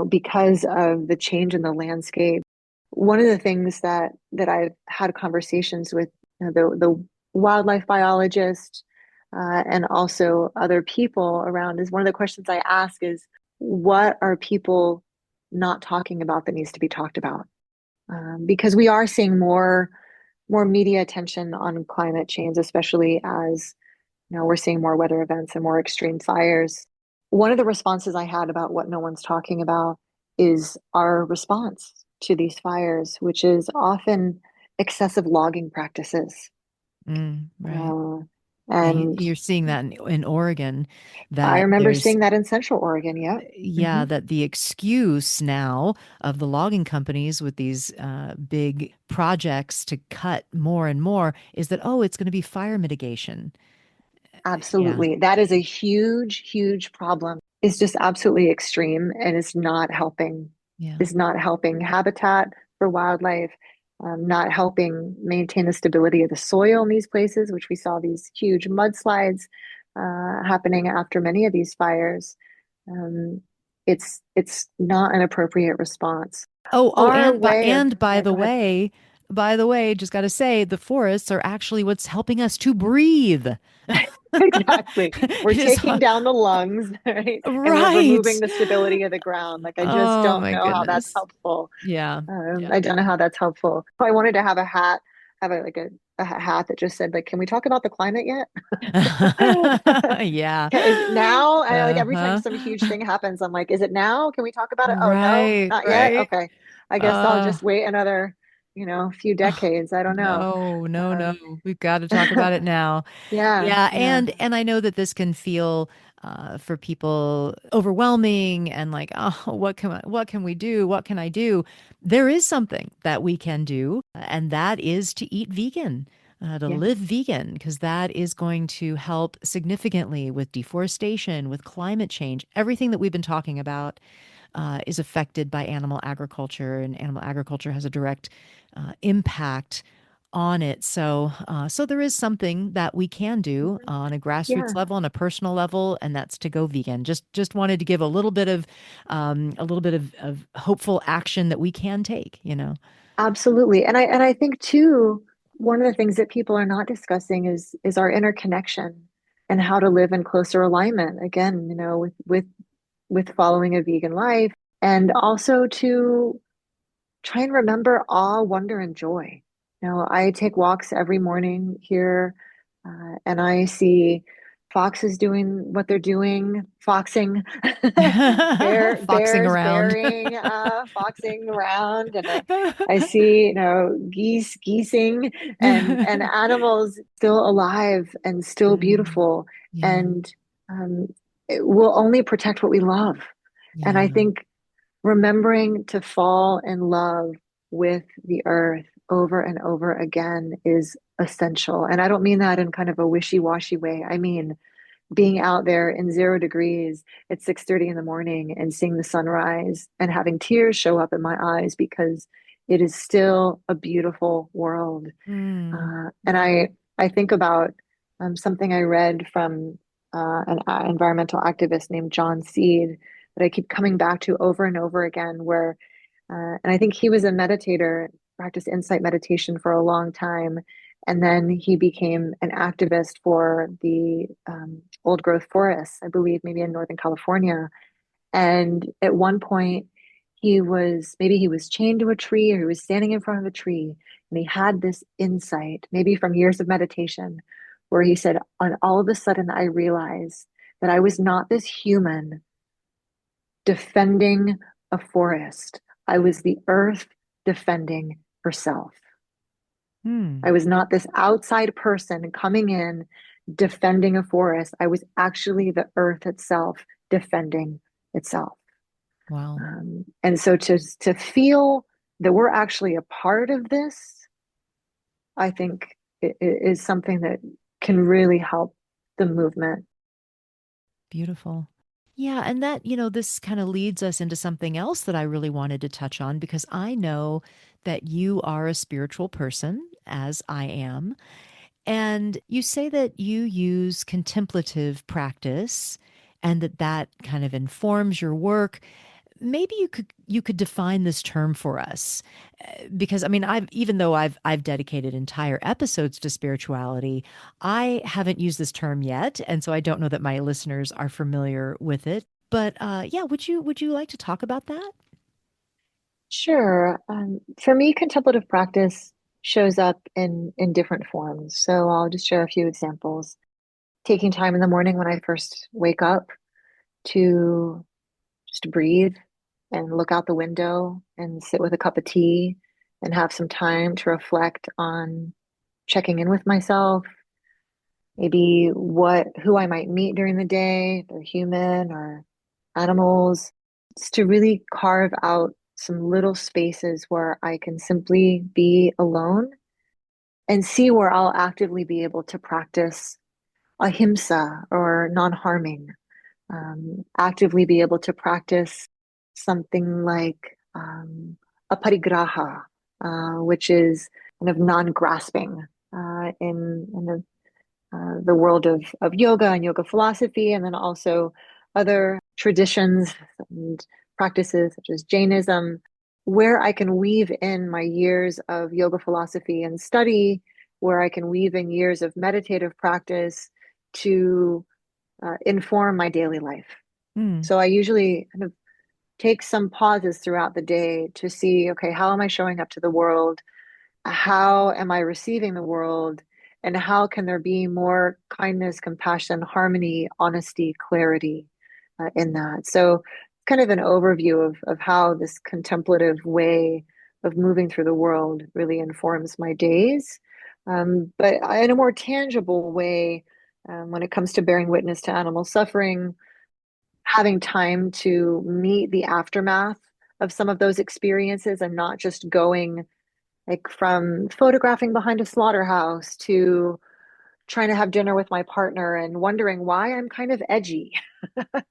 B: because of the change in the landscape. One of the things that I've had conversations with the wildlife biologist and also other people around is one of the questions I ask is what are people not talking about that needs to be talked about? Because we are seeing more media attention on climate change, especially as we're seeing more weather events and more extreme fires. One of the responses I had about what no one's talking about is our response to these fires, which is often excessive logging practices.
A: Right.
B: Uh,
A: Yeah,
B: and
A: you're seeing that in Oregon,
B: I
A: that
B: remember
A: there's,
B: seeing that in Central Oregon. Yep.
A: yeah,
B: Hmm.
A: that the excuse now of the logging companies with these big projects to cut more and more is that, oh, it's going to be fire mitigation. Yeah.
B: Absolutely. That is a huge, huge problem. It's just absolutely extreme and is not helping
A: Yeah.
B: habitat for wildlife. not helping maintain the stability of the soil in these places, which we saw these huge mudslides happening after many of these fires. Um, it's not an appropriate response.
A: Oh,
B: Our way of,
A: and
B: yeah, go ahead.
A: by the way, just got to say, the forests are actually what's helping us to breathe.
B: Exactly. We're
A: It is
B: taking down the lungs, right? And we're removing
A: right.
B: the stability of the ground. Like, I just
A: Oh
B: don't
A: my
B: know how that's
A: goodness.
B: helpful.
A: Yeah. Yeah.
B: I don't know how that's helpful. I wanted to have a hat, have a hat that just said, like, can we talk about the climate yet?
A: Yeah.
B: Is now, I like every time
A: Uh-huh.
B: some huge thing happens, I'm like, is it now? Can we talk about it? Oh no,
A: Right,
B: not yet.
A: right.
B: Okay. I guess I'll
A: Uh
B: just wait another, few
A: oh,
B: decades. I don't know.
A: no, no, no.
B: Um,
A: We've got to talk about it now.
B: yeah,
A: Yeah,
B: yeah.
A: and I know that this can feel for people overwhelming and like, oh, what can we do? What can I do? There is something that we can do, and that is to eat vegan. To
B: Yeah.
A: live vegan, because that is going to help significantly with deforestation, with climate change, everything that we've been talking about is affected by animal agriculture, and animal agriculture has a direct impact on it. So there is something that we can do
B: Mhm.
A: on a
B: Yeah.
A: grassroots level, on a personal level, and that's to go vegan. Just wanted to give a little bit of hopeful action that we can take. You know.
B: Absolutely. And I think too, one of the things that people are not discussing is our interconnection and how to live in closer alignment again, with following a vegan life and also to try and remember awe, wonder, and joy. I take walks every morning here, and I see foxes doing what they're doing, foxing,
A: Foxing
B: bears
A: around.
B: bearing, foxing around, and I see, geese geesing, and animals still alive and still
A: Mm,
B: beautiful,
A: yeah,
B: and um, it will only protect what we love. And I
A: yeah.
B: think remembering to fall in love with the earth over and over again is essential. And I don't mean that in kind of a wishy-washy way. I mean being out there in 0 degrees at 6:30 in the morning and seeing the sunrise and having tears show up in my eyes because it is still a beautiful world.
A: Mm,
B: And
A: yeah.
B: I think about something I read from an environmental activist named John Seed that I keep coming back to over and over again. And I think he was a meditator, practiced insight meditation for a long time, and then he became an activist for the old growth forests, I believe, maybe in Northern California. And at one point, he was chained to a tree or he was standing in front of a tree and he had this insight, maybe from years of meditation, where he said, and all of a sudden, I realized that I was not this human defending a forest. I was the earth defending herself.
A: Hmm.
B: I was not this outside person coming in defending a forest. I was actually the earth itself defending itself.
A: Wow.
B: And so to feel that we're actually a part of this, I think it is something that can really help the movement.
A: Beautiful. Yeah, and that, this kind of leads us into something else that I really wanted to touch on because I know that you are a spiritual person, as I am. And you say that you use contemplative practice and that kind of informs your work. Maybe you could define this term for us, because I mean, I've even though I've dedicated entire episodes to spirituality, I haven't used this term yet, and so I don't know that my listeners are familiar with it. But yeah, would you like to talk about that?
B: Sure. For me, contemplative practice shows up in different forms. So I'll just share a few examples. Taking time in the morning when I first wake up to just breathe and look out the window and sit with a cup of tea and have some time to reflect on checking in with myself, maybe who I might meet during the day, if they're human or animals. It's to really carve out some little spaces where I can simply be alone and see where I'll actively be able to practice ahimsa or non-harming, actively be able to practice something like a parigraha. which is kind of non-grasping the world of yoga and yoga philosophy, and then also other traditions and practices such as Jainism, where I can weave in my years of yoga philosophy and study, where I can weave in years of meditative practice to inform my daily life.
A: Mm.
B: So I usually kind of take some pauses throughout the day to see, okay, how am I showing up to the world? How am I receiving the world? And how can there be more kindness, compassion, harmony, honesty, clarity in that? So, kind of an overview of how this contemplative way of moving through the world really informs my days. But in a more tangible way, when it comes to bearing witness to animal suffering, having time to meet the aftermath of some of those experiences and not just going like from photographing behind a slaughterhouse to trying to have dinner with my partner and wondering why I'm kind of edgy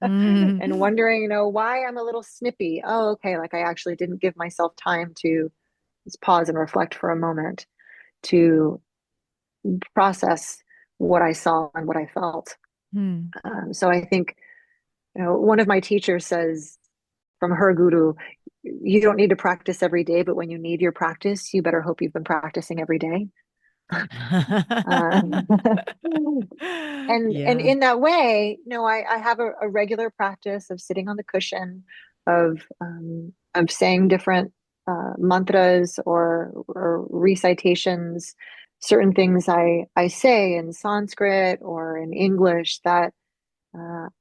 B: and
A: Mm.
B: wondering, why I'm a little snippy. Oh, okay. Like I actually didn't give myself time to just pause and reflect for a moment to process what I saw and what I felt.
A: Mm.
B: So I think, one of my teachers says from her guru, you don't need to practice every day, but when you need your practice, you better hope you've been practicing every day. Uh, and
A: Yeah.
B: in that way, I have a regular practice of sitting on the cushion, of saying different mantras or recitations, certain things I say in Sanskrit or in English that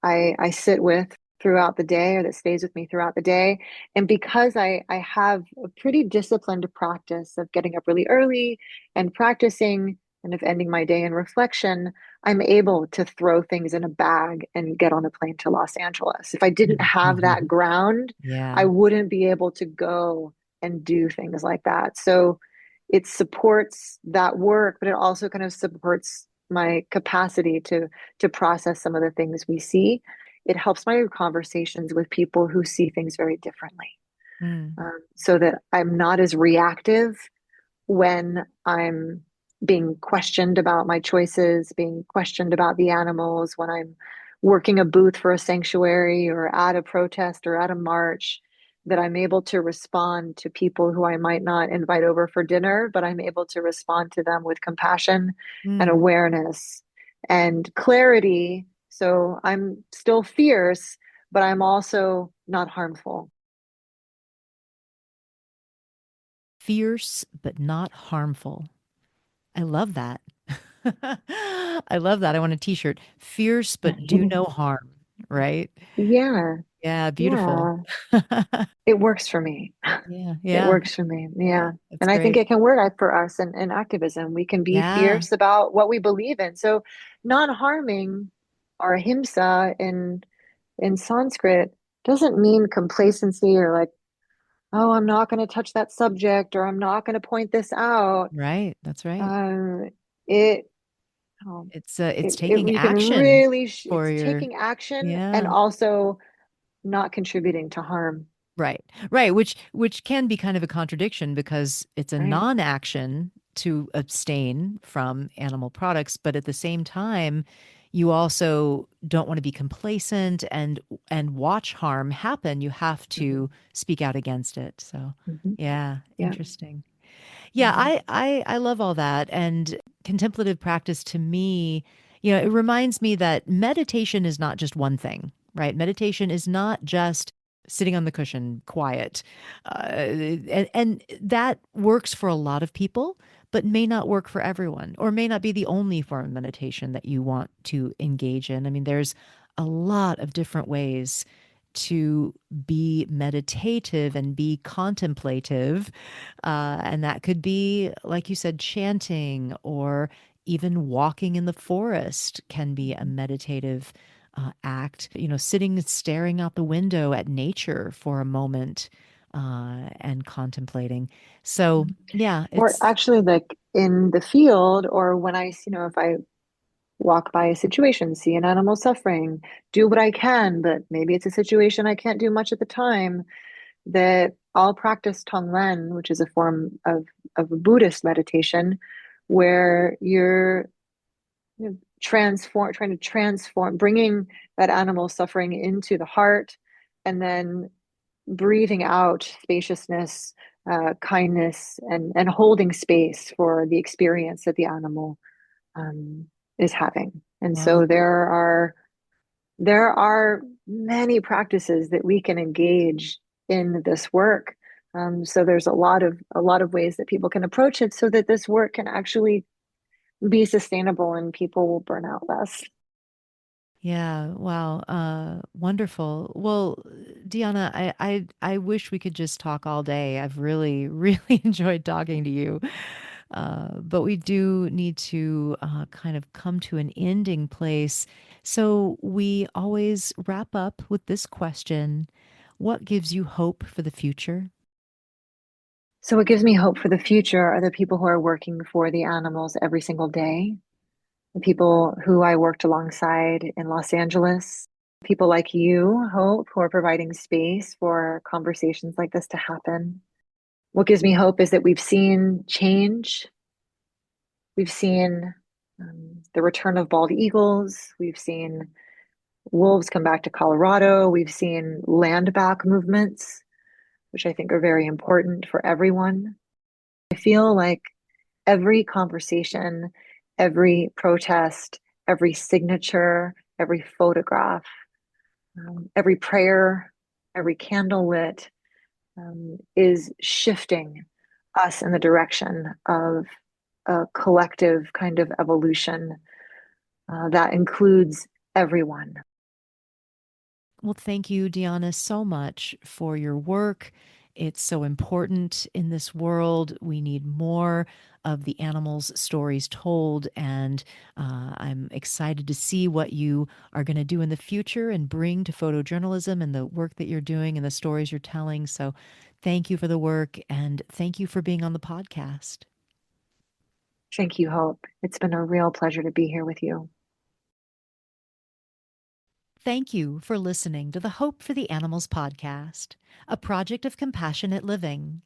B: I sit with throughout the day or that stays with me throughout the day. And because I have a pretty disciplined practice of getting up really early and practicing and of ending my day in reflection, I'm able to throw things in a bag and get on a plane to Los Angeles. If I didn't have that ground, I
A: Yeah.
B: wouldn't be able to go and do things like that. So it supports that work, but it also kind of supports my capacity to process some of the things we see. It helps my conversations with people who see things very differently,
A: Mm.
B: so that I'm not as reactive when I'm being questioned about my choices, being questioned about the animals, when I'm working a booth for a sanctuary or at a protest or at a march, that I'm able to respond to people who I might not invite over for dinner, but I'm able to respond to them with compassion and
A: Mm.
B: awareness and clarity. So I'm still fierce, but I'm also not harmful.
A: Fierce, but not harmful. I love that. I love that. I want a t-shirt. Fierce, but do no harm, right?
B: Yeah,
A: Yeah, beautiful.
B: yeah. It works for me.
A: Yeah,
B: It
A: yeah,
B: works for me.
A: yeah.
B: Yeah.
A: That's
B: And I think
A: great.
B: it can work for us in activism. We can be
A: Yeah,
B: fierce about what we believe in. So non-harming or ahimsa in Sanskrit doesn't mean complacency or like, oh, I'm not going to touch that subject or I'm not going to point this out.
A: right. That's right.
B: Um, it, oh,
A: It's
B: it
A: taking
B: we can
A: action
B: really
A: for
B: it's
A: your,
B: taking action and
A: yeah.
B: also not contributing to harm.
A: Right. Right. Which can be kind of a contradiction because it's a
B: Right.
A: non-action to abstain from animal products, but at the same time, you also don't want to be complacent and watch harm happen. You have
B: Hmm.
A: to speak out against it. So,
B: Hmm.
A: yeah,
B: Yeah.
A: interesting. Yeah,
B: Hmm.
A: I love all that. And contemplative practice to me, it reminds me that meditation is not just one thing, right? Meditation is not just sitting on the cushion, quiet. And that works for a lot of people, but may not work for everyone, or may not be the only form of meditation that you want to engage in. I mean, there's a lot of different ways to be meditative and be contemplative, and that could be, like you said, chanting or even walking in the forest can be a meditative act. Sitting, staring out the window at nature for a moment and contemplating. So, yeah,
B: Or
A: it's
B: actually, like in the field, or when if I walk by a situation, see an animal suffering, do what I can, but maybe it's a situation I can't do much at the time, that I'll practice Tonglen, which is a form of a Buddhist meditation, where you're trying to transform, bringing that animal suffering into the heart, and then breathing out spaciousness, kindness, and holding space for the experience that the animal um, is having. And
A: Wow.
B: so there are many practices that we can engage in this work. So there's a lot of ways that people can approach it so that this work can actually be sustainable and people will burn out less.
A: Yeah, wow. Wonderful. Well, Deanna, I wish we could just talk all day. I've really, really enjoyed talking to you. But we do need to kind of come to an ending place. So we always wrap up with this question. What gives you hope for the future?
B: So what gives me hope for the future are the people who are working for the animals every single day, the people who I worked alongside in Los Angeles, people like you, Hope, who are providing space for conversations like this to happen. What gives me hope is that we've seen change. We've seen the return of bald eagles. We've seen wolves come back to Colorado. We've seen land back movements, which I think are very important for everyone. I feel like every conversation, every protest, every signature, every photograph, every prayer, every candle lit is shifting us in the direction of a collective kind of evolution that includes everyone.
A: Well, thank you, Deanna, so much for your work. It's so important in this world. We need more of the animals' stories told. And I'm excited to see what you are going to do in the future and bring to photojournalism and the work that you're doing and the stories you're telling. So thank you for the work and thank you for being on the podcast.
B: Thank you, Hope. It's been a real pleasure to be here with you.
A: Thank you for listening to the Hope for the Animals podcast, a project of compassionate living.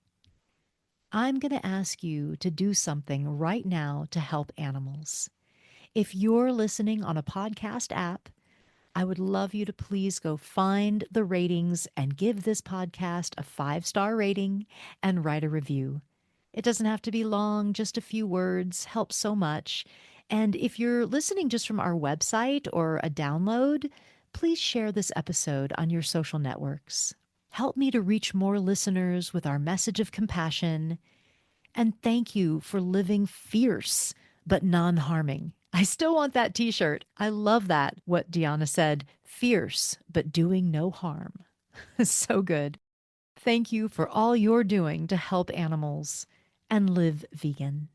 A: I'm going to ask you to do something right now to help animals. If you're listening on a podcast app, I would love you to please go find the ratings and give this podcast a 5-star rating and write a review. It doesn't have to be long, just a few words helps so much. And if you're listening just from our website or a download, please share this episode on your social networks. Help me to reach more listeners with our message of compassion. And thank you for living fierce but non harming. I still want that t shirt. I love that, what Deanna said fierce but doing no harm. So good. Thank you for all you're doing to help animals and live vegan.